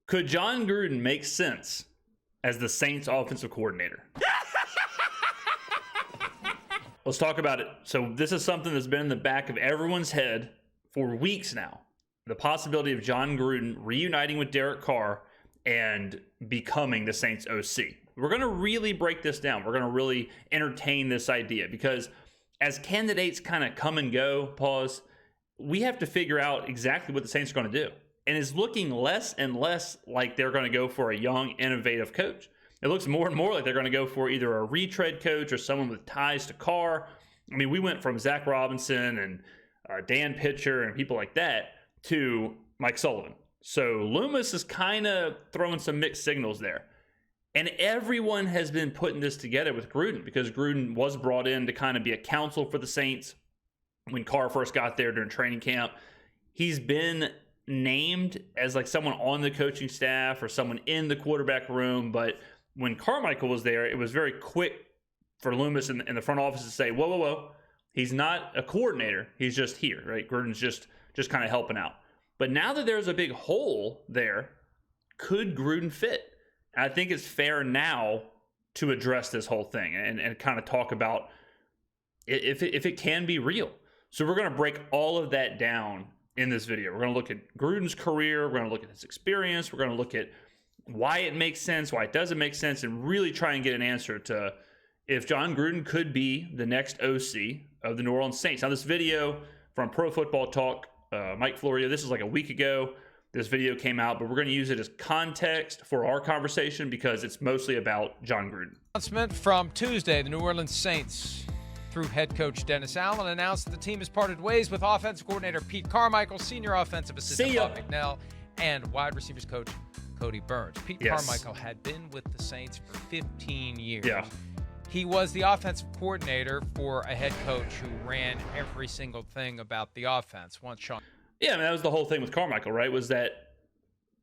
Could Jon Gruden make sense as the Saints offensive coordinator? Let's talk about it. So this is something that's been in the back of everyone's head for weeks now. The possibility of Jon Gruden reuniting with Derek Carr and becoming the Saints OC. We're going to really break this down. We're going to really entertain this idea because as candidates kind of come and go, we have to figure out exactly what the Saints are going to do. And it's looking less and less like they're going to go for a young, innovative coach. It looks more and more like they're going to go for either a retread coach or someone with ties to Carr. I mean, we went from Zach Robinson and Dan Pitcher and people like that to Mike Sullivan. So Loomis is kind of throwing some mixed signals there. And everyone has been putting this together with Gruden because Gruden was brought in to kind of be a counsel for the Saints when Carr first got there during training camp. He's been named as like someone on the coaching staff or someone in the quarterback room. But when Carmichael was there, it was very quick for Loomis in the front office to say, whoa. He's not a coordinator. He's just here, right? Gruden's just kind of helping out. But now that there's a big hole there, could Gruden fit? And I think it's fair now to address this whole thing and kind of talk about if it can be real. So we're going to break all of that down in this video. We're going to look at Gruden's career. We're going to look at his experience. We're going to look at why it makes sense, why it doesn't make sense, and really try and get an answer to if Jon Gruden could be the next OC of the New Orleans Saints. Now, this video from Pro Football Talk, Mike Florio, this is like a week ago. This video came out, but we're going to use it as context for our conversation because it's mostly about Jon Gruden. Announcement from Tuesday, the New Orleans Saints, through head coach Dennis Allen, announced that the team has parted ways with offensive coordinator Pete Carmichael, senior offensive assistant Bob McNell, and wide receivers coach Cody Burns. Pete Carmichael had been with the Saints for 15 years. Yeah. He was the offensive coordinator for a head coach who ran every single thing about the offense. Yeah, I mean, that was the whole thing with Carmichael, right? Was that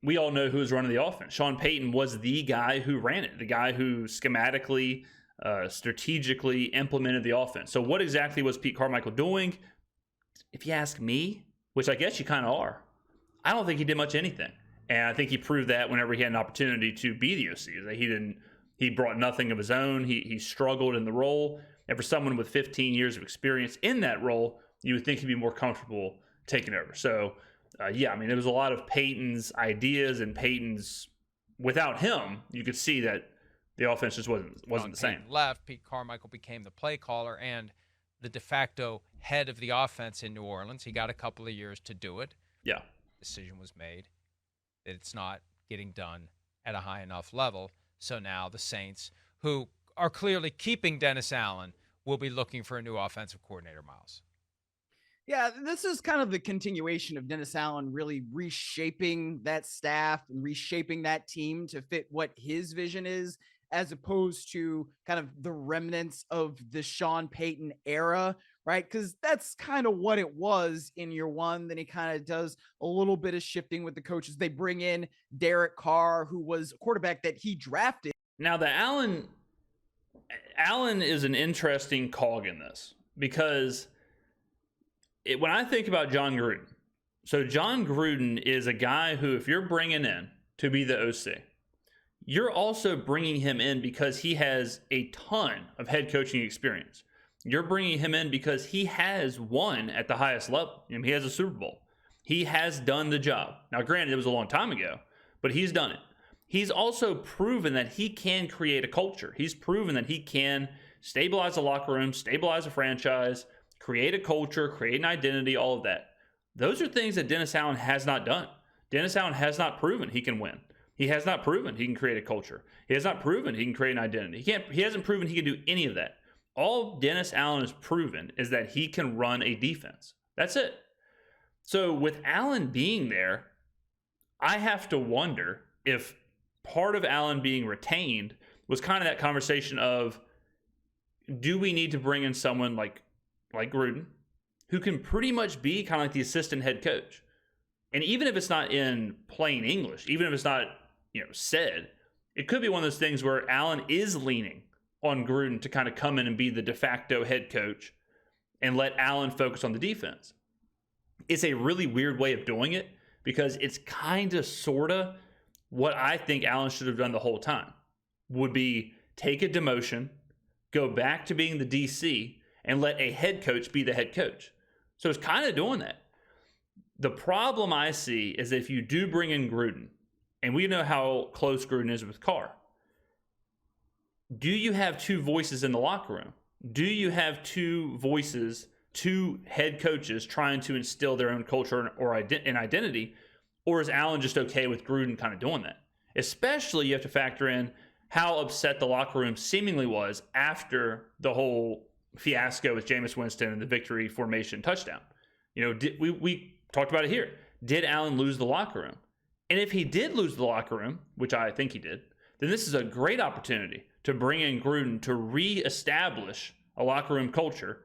we all know who was running the offense. Sean Payton was the guy who ran it, the guy who schematically, strategically implemented the offense. So what exactly was Pete Carmichael doing? If you ask me, which I guess you kind of are, I don't think he did much anything. And I think he proved that whenever he had an opportunity to be the OC. He brought nothing of his own. He struggled in the role. And for someone with 15 years of experience in that role, you would think he'd be more comfortable taking over. So, I mean, there was a lot of Payton's ideas and Payton's, without him, you could see that the offense just wasn't the same. Left, Pete Carmichael became the play caller and the de facto head of the offense in New Orleans. He got a couple of years to do it. Yeah. Decision was made that it's not getting done at a high enough level. So now the Saints, who are clearly keeping Dennis Allen, will be looking for a new offensive coordinator, Miles. Yeah, this is kind of the continuation of Dennis Allen really reshaping that staff and reshaping that team to fit what his vision is, as opposed to kind of the remnants of the Sean Payton era, right? Because that's kind of what it was in year one. Then he kind of does a little bit of shifting with the coaches. They bring in Derek Carr, who was a quarterback that he drafted. Now, the Allen is an interesting cog in this because when I think about Jon Gruden, so Jon Gruden is a guy who, if you're bringing in to be the OC, you're also bringing him in because he has a ton of head coaching experience. You're bringing him in because he has won at the highest level. I mean, he has a Super Bowl. He has done the job. Now, granted, it was a long time ago, but he's done it. He's also proven that he can create a culture. He's proven that he can stabilize a locker room, stabilize a franchise, create a culture, create an identity, all of that. Those are things that Dennis Allen has not done. Dennis Allen has not proven he can win. He has not proven he can create a culture. He has not proven he can create an identity. He hasn't proven he can do any of that. All Dennis Allen has proven is that he can run a defense. That's it. So with Allen being there, I have to wonder if part of Allen being retained was kind of that conversation of, do we need to bring in someone like Gruden, who can pretty much be kind of like the assistant head coach? And even if it's not in plain English, even if it's not, said, it could be one of those things where Allen is leaning on Gruden to kind of come in and be the de facto head coach and let Allen focus on the defense. It's a really weird way of doing it because it's kind of, sort of what I think Allen should have done the whole time would be take a demotion, go back to being the DC, and let a head coach be the head coach. So it's kind of doing that. The problem I see is if you do bring in Gruden, and we know how close Gruden is with Carr, do you have two voices in the locker room? Do you have two voices, two head coaches trying to instill their own culture or an identity? Or is Allen just okay with Gruden kind of doing that? Especially you have to factor in how upset the locker room seemingly was after the whole fiasco with Jameis Winston and the victory formation touchdown. You know, we talked about it here. Did Allen lose the locker room? And if he did lose the locker room, which I think he did, then this is a great opportunity to bring in Gruden to reestablish a locker room culture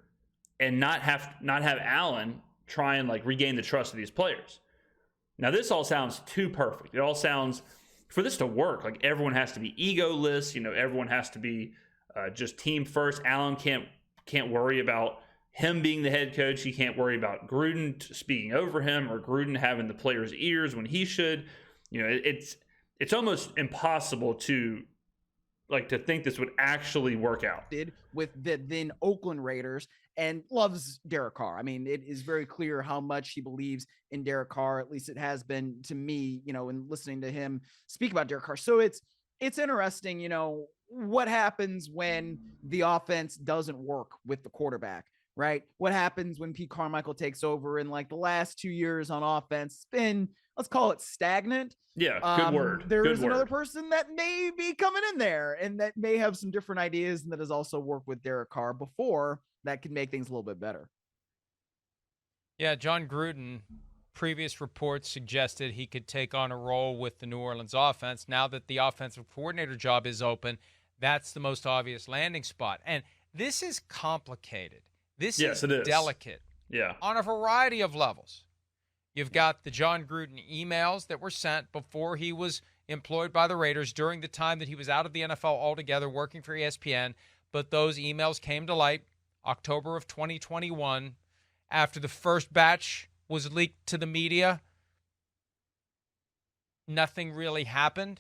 and not have Allen try and like regain the trust of these players. Now, this all sounds too perfect. It all sounds, for this to work, like everyone has to be egoless. You know, everyone has to be just team first. Allen can't worry about him being the head coach. He can't worry about Gruden speaking over him or Gruden having the players' ears when he should. You know, it's almost impossible to think this would actually work out. Did with the then Oakland Raiders and loves Derek Carr. I mean, it is very clear how much he believes in Derek Carr. At least it has been to me, you know, in listening to him speak about Derek Carr. So it's interesting, you know, what happens when the offense doesn't work with the quarterback, right? What happens when Pete Carmichael takes over in like the last 2 years on offense? It's been, let's call it stagnant. Yeah, good word. There good is word. another person that may be coming in there and that may have some different ideas and that has also worked with Derek Carr before that can make things a little bit better. Yeah, Jon Gruden, previous reports suggested he could take on a role with the New Orleans offense. Now that the offensive coordinator job is open, that's the most obvious landing spot. And this is complicated. This is delicate. Yeah. On a variety of levels. You've got the Jon Gruden emails that were sent before he was employed by the Raiders during the time that he was out of the NFL altogether working for ESPN. But those emails came to light October of 2021 after the first batch was leaked to the media. Nothing really happened.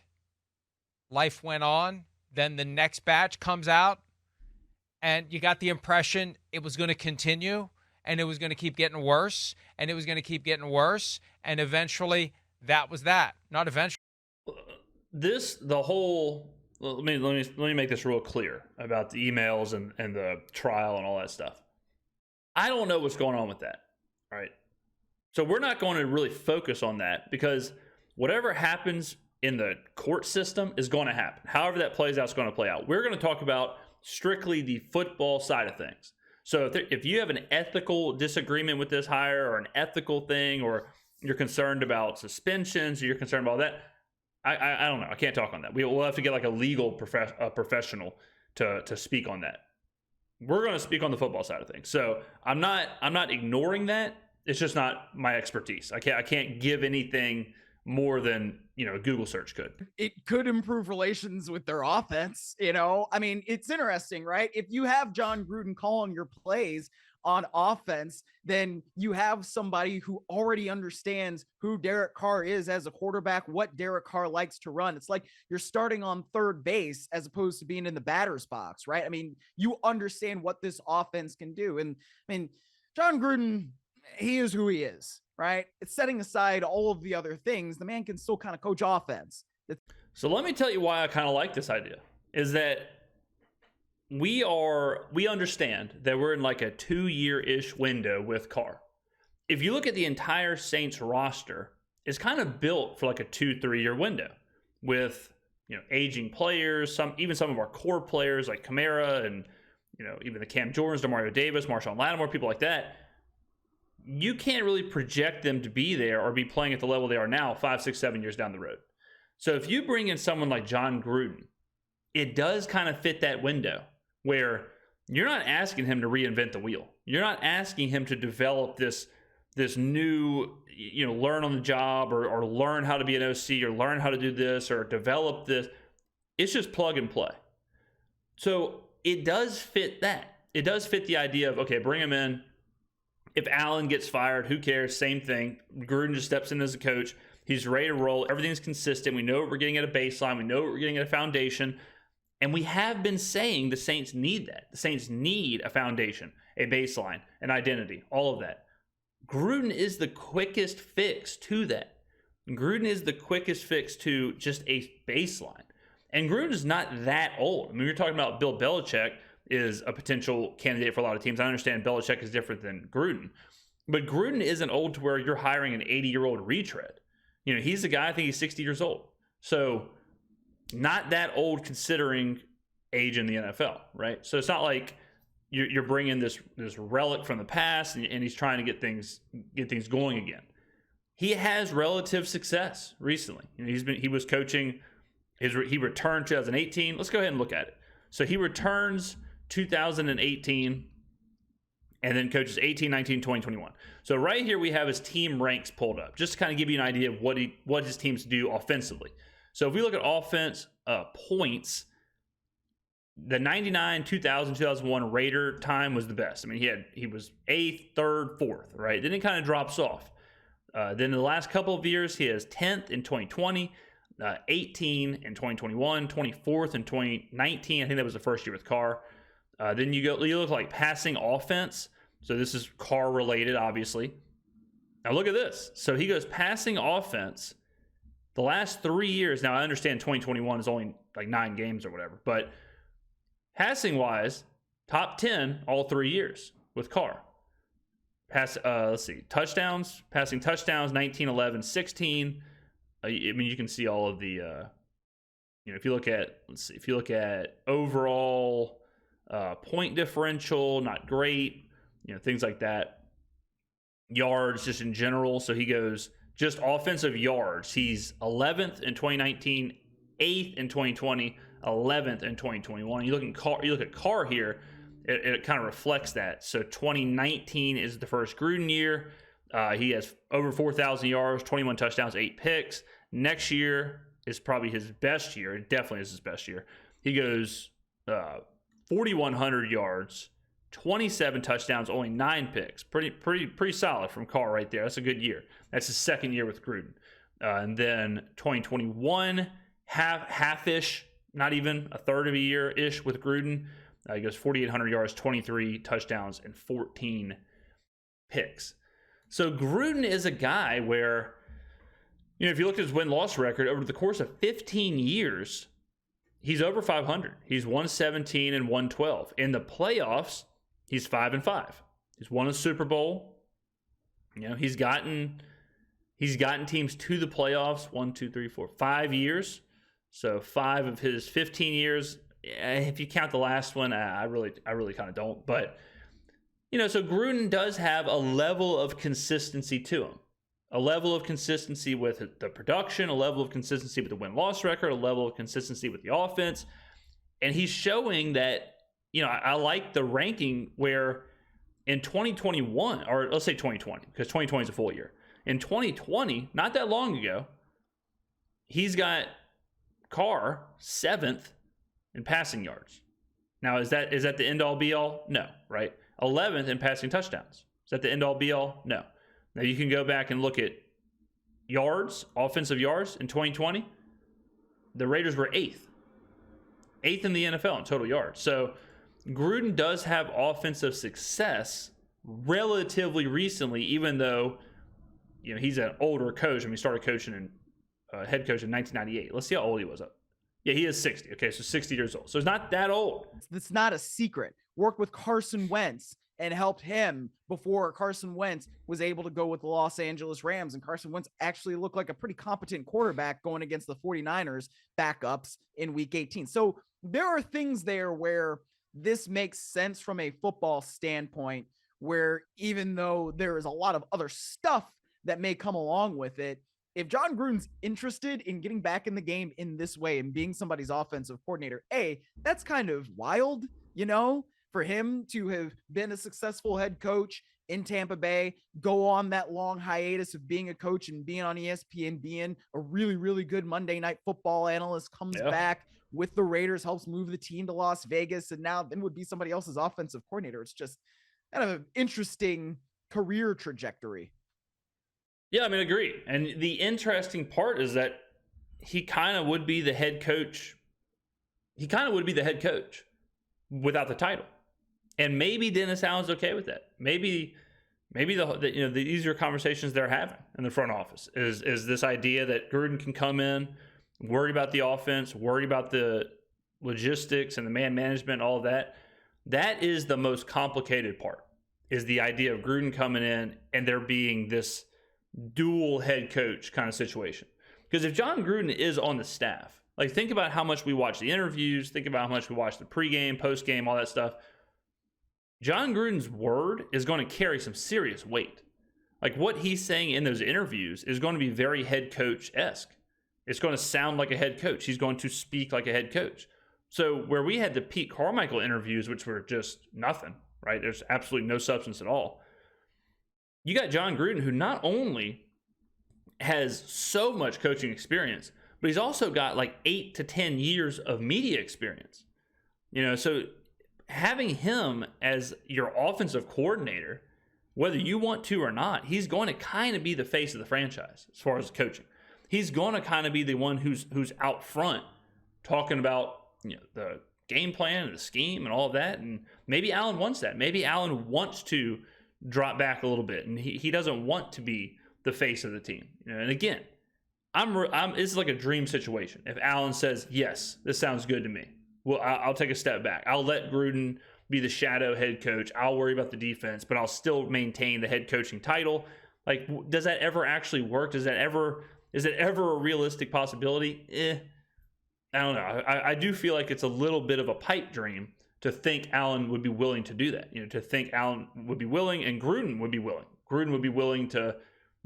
Life went on. Then the next batch comes out, and you got the impression it was going to continue, and it was going to keep getting worse, and it was going to keep getting worse, and eventually that was that. Not eventually. Let me make this real clear about the emails and the trial and all that stuff. I don't know what's going on with that, right? So we're not going to really focus on that because whatever happens in the court system is going to happen. However that plays out is going to play out. We're going to talk about strictly the football side of things. So if you have an ethical disagreement with this hire or an ethical thing, or you're concerned about suspensions, or you're concerned about that, I don't know. I can't talk on that. We'll have to get like a legal professional to speak on that. We're going to speak on the football side of things. So I'm not ignoring that. It's just not my expertise. I can't give anything more than, you know, a Google search could. It could improve relations with their offense. You know, I mean, it's interesting, right? If you have Jon Gruden calling your plays on offense, then you have somebody who already understands who Derek Carr is as a quarterback, what Derek Carr likes to run. It's like you're starting on third base as opposed to being in the batter's box, right? I mean, you understand what this offense can do. And I mean, Jon Gruden, he is who he is, right? It's setting aside all of the other things. The man can still kind of coach offense. So let me tell you why I kind of like this idea is that we understand that we're in like a 2-year-ish window with Carr. If you look at the entire Saints roster, it's kind of built for like a 2-3 year window with, you know, aging players, even some of our core players like Kamara and, you know, even the Cam Jordans, DeMario Davis, Marshawn Lattimore, people like that. You can't really project them to be there or be playing at the level they are now 5, 6, 7 years down the road. So if you bring in someone like Jon Gruden, it does kind of fit that window where you're not asking him to reinvent the wheel. You're not asking him to develop this new, you know, learn on the job or learn how to be an OC or learn how to do this or develop this. It's just plug and play. So it does fit that. It does fit the idea of, okay, bring him in. If Allen gets fired, who cares? Same thing. Gruden just steps in as a coach. He's ready to roll. Everything's consistent. We know what we're getting at a baseline. We know what we're getting at a foundation. And we have been saying the Saints need that. The Saints need a foundation, a baseline, an identity, all of that. Gruden is the quickest fix to that. Gruden is the quickest fix to just a baseline. And Gruden is not that old. I mean, you're talking about Bill Belichick is a potential candidate for a lot of teams. I understand Belichick is different than Gruden. But Gruden isn't old to where you're hiring an 80-year-old retread. You know, he's a guy, I think he's 60 years old. So not that old considering age in the NFL, right? So it's not like you're bringing this relic from the past and he's trying to get things going again. He has relative success recently. You know, he was coaching. He returned 2018. Let's go ahead and look at it. So he returns 2018 and then coaches 18, 19, 20, 21. So right here we have his team ranks pulled up, just to kind of give you an idea of what his teams do offensively. So if we look at offense points, the 99, 2000, 2001 Raider time was the best. I mean, he was 8th, 3rd, 4th, right? Then it kind of drops off. Then in the last couple of years, he has 10th in 2020, 18 in 2021, 24th in 2019. I think that was the first year with Carr. Then you look like passing offense. So this is Carr related, obviously. Now look at this. So he goes passing offense the last 3 years. Now I understand 2021 is only like 9 games or whatever, but passing wise, top 10 all 3 years with Carr. Let's see, passing touchdowns, 19, 11, 16. I mean, you can see all of the, if you look at overall point differential, not great, things like that. Yards just in general. So he goes just offensive yards. He's 11th in 2019, 8th in 2020, 11th in 2021. You look at Carr here. It kind of reflects that. So 2019 is the first Gruden year. He has over 4,000 yards, 21 touchdowns, 8 picks. Next year is probably his best year. It definitely is his best year. He goes 4,100 yards, 27 touchdowns, only 9 picks. Pretty solid from Carr right there. That's a good year. That's his second year with Gruden. And then 2021, half-ish, not even a third of a year-ish with Gruden. He goes 4,800 yards, 23 touchdowns, and 14 picks. So Gruden is a guy where, if you look at his win-loss record over the course of 15 years, he's over 500. He's 117 and 112. In the playoffs, he's 5-5. He's won a Super Bowl. He's gotten teams to the playoffs 5 years. So 5 of his 15 years. If you count the last one, I really kind of don't. But, so Gruden does have a level of consistency to him. A level of consistency with the production, a level of consistency with the win-loss record, a level of consistency with the offense. And he's showing that, I like the ranking where in 2021, or let's say 2020, because 2020 is a full year. In 2020, not that long ago, he's got Carr 7th in passing yards. Now, is that the end-all be-all? No, right? 11th in passing touchdowns. Is that the end-all be-all? No. Now, you can go back and look at yards, offensive yards in 2020. The Raiders were 8th. 8th in the NFL in total yards. So, Gruden does have offensive success relatively recently, even though, he's an older coach. I mean, he started coaching head coach in 1998. Let's see how old he was up. Yeah, he is 60. Okay, so 60 years old. So he's not that old. It's not a secret. Worked with Carson Wentz and helped him before Carson Wentz was able to go with the Los Angeles Rams. And Carson Wentz actually looked like a pretty competent quarterback going against the 49ers backups in week 18. So there are things there where this makes sense from a football standpoint, where even though there is a lot of other stuff that may come along with it, if Jon Gruden's interested in getting back in the game in this way and being somebody's offensive coordinator, that's kind of wild, for him to have been a successful head coach in Tampa Bay, go on that long hiatus of being a coach and being on ESPN, being a really, really good Monday Night Football analyst, comes back with the Raiders, helps move the team to Las Vegas, and now then would be somebody else's offensive coordinator. It's just kind of an interesting career trajectory. Yeah, I mean, agree. And the interesting part is that he kind of would be the head coach. He kind of would be the head coach without the title. And maybe Dennis Allen's okay with that. Maybe the easier conversations they're having in the front office is this idea that Gruden can come in, worry about the offense, worry about the logistics and the man management, all of that. That is the most complicated part, is the idea of Gruden coming in and there being this dual head coach kind of situation. Because if Jon Gruden is on the staff, like, think about how much we watch the interviews, think about how much we watch the pregame, postgame, all that stuff. Jon Gruden's word is going to carry some serious weight. Like, what he's saying in those interviews is going to be very head coach-esque. It's going to sound like a head coach. He's going to speak like a head coach. So where we had the Pete Carmichael interviews, which were just nothing, right? There's absolutely no substance at all. You got Jon Gruden, who not only has so much coaching experience, but he's also got like 8 to 10 years of media experience. So having him as your offensive coordinator, whether you want to or not, he's going to kind of be the face of the franchise as far as coaching. He's going to kind of be the one who's out front talking about the game plan and the scheme and all of that. And maybe Allen wants that. Maybe Allen wants to drop back a little bit, and he doesn't want to be the face of the team. And again, this is like a dream situation. If Allen says, yes, this sounds good to me, well, I'll take a step back. I'll let Gruden be the shadow head coach. I'll worry about the defense, but I'll still maintain the head coaching title. Like, does that ever actually work? Is it ever a realistic possibility? I don't know. I do feel like it's a little bit of a pipe dream to think Allen would be willing to do that. To think Allen would be willing and Gruden would be willing. Gruden would be willing to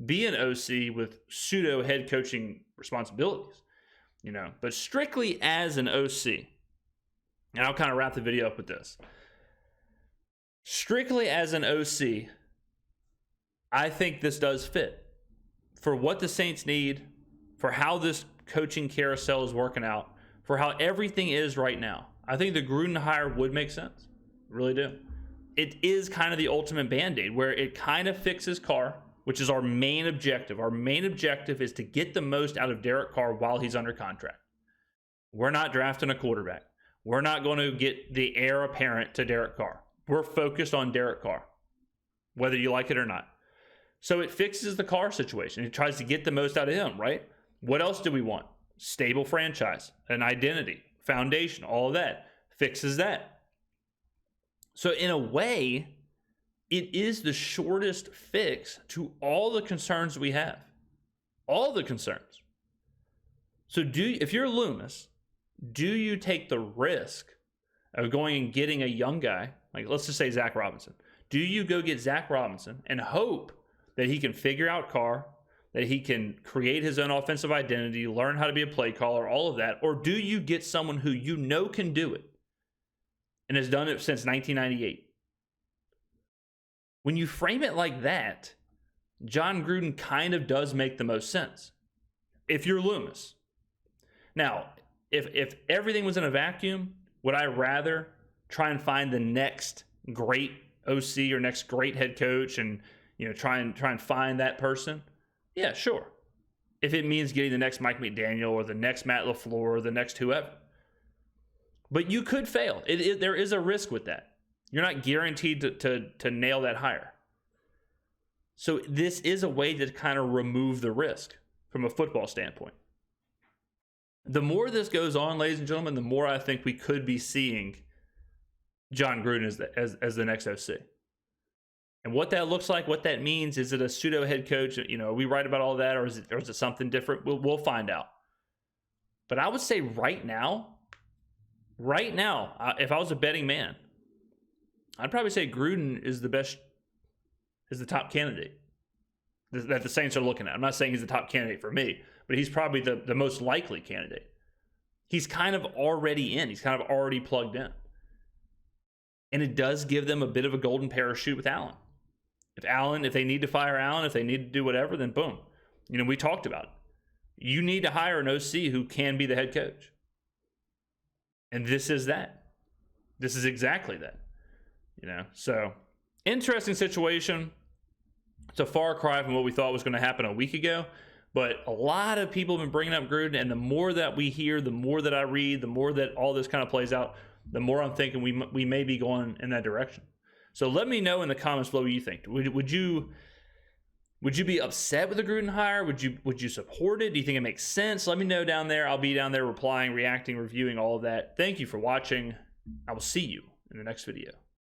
be an OC with pseudo head coaching responsibilities. But strictly as an OC, and I'll kind of wrap the video up with this. Strictly as an OC, I think this does fit for what the Saints need, for how this coaching carousel is working out, for how everything is right now. I think the Gruden hire would make sense. I really do. It is kind of the ultimate Band-Aid where it kind of fixes Carr, which is our main objective. Our main objective is to get the most out of Derek Carr while he's under contract. We're not drafting a quarterback. We're not going to get the heir apparent to Derek Carr. We're focused on Derek Carr, whether you like it or not. So it fixes the Carr situation. It tries to get the most out of him, right? What else do we want? Stable franchise, an identity, foundation, all of that. Fixes that. So in a way, it is the shortest fix to all the concerns we have. All the concerns. So if you're Loomis, do you take the risk of going and getting a young guy, like let's just say Zach Robinson? Do you go get Zach Robinson and hope that he can figure out Carr, that he can create his own offensive identity, learn how to be a play caller, all of that? Or do you get someone who can do it and has done it since 1998? When you frame it like that, Jon Gruden kind of does make the most sense if you're Loomis. Now, if everything was in a vacuum, would I rather try and find the next great OC or next great head coach and try and find that person? Yeah, sure. If it means getting the next Mike McDaniel or the next Matt LaFleur or the next whoever. But you could fail. There is a risk with that. You're not guaranteed to nail that hire. So this is a way to kind of remove the risk from a football standpoint. The more this goes on, ladies and gentlemen, the more I think we could be seeing Jon Gruden as the next OC. And what that looks like, what that means, is it a pseudo head coach? Are we right about all that, or is it something different? We'll find out. But I would say right now, if I was a betting man, I'd probably say Gruden is the top candidate that the Saints are looking at. I'm not saying he's the top candidate for me, but he's probably the most likely candidate. He's kind of already in. He's kind of already plugged in. And it does give them a bit of a golden parachute with Allen. If they need to fire Allen, if they need to do whatever, then boom. We talked about it. You need to hire an OC who can be the head coach. And this is that. This is exactly that. So interesting situation. It's a far cry from what we thought was going to happen a week ago. But a lot of people have been bringing up Gruden, and the more that we hear, the more that I read, the more that all this kind of plays out, the more I'm thinking we may be going in that direction. So let me know in the comments below what you think. Would you be upset with the Gruden hire? Would you support it? Do you think it makes sense? Let me know down there. I'll be down there replying, reacting, reviewing, all of that. Thank you for watching. I will see you in the next video.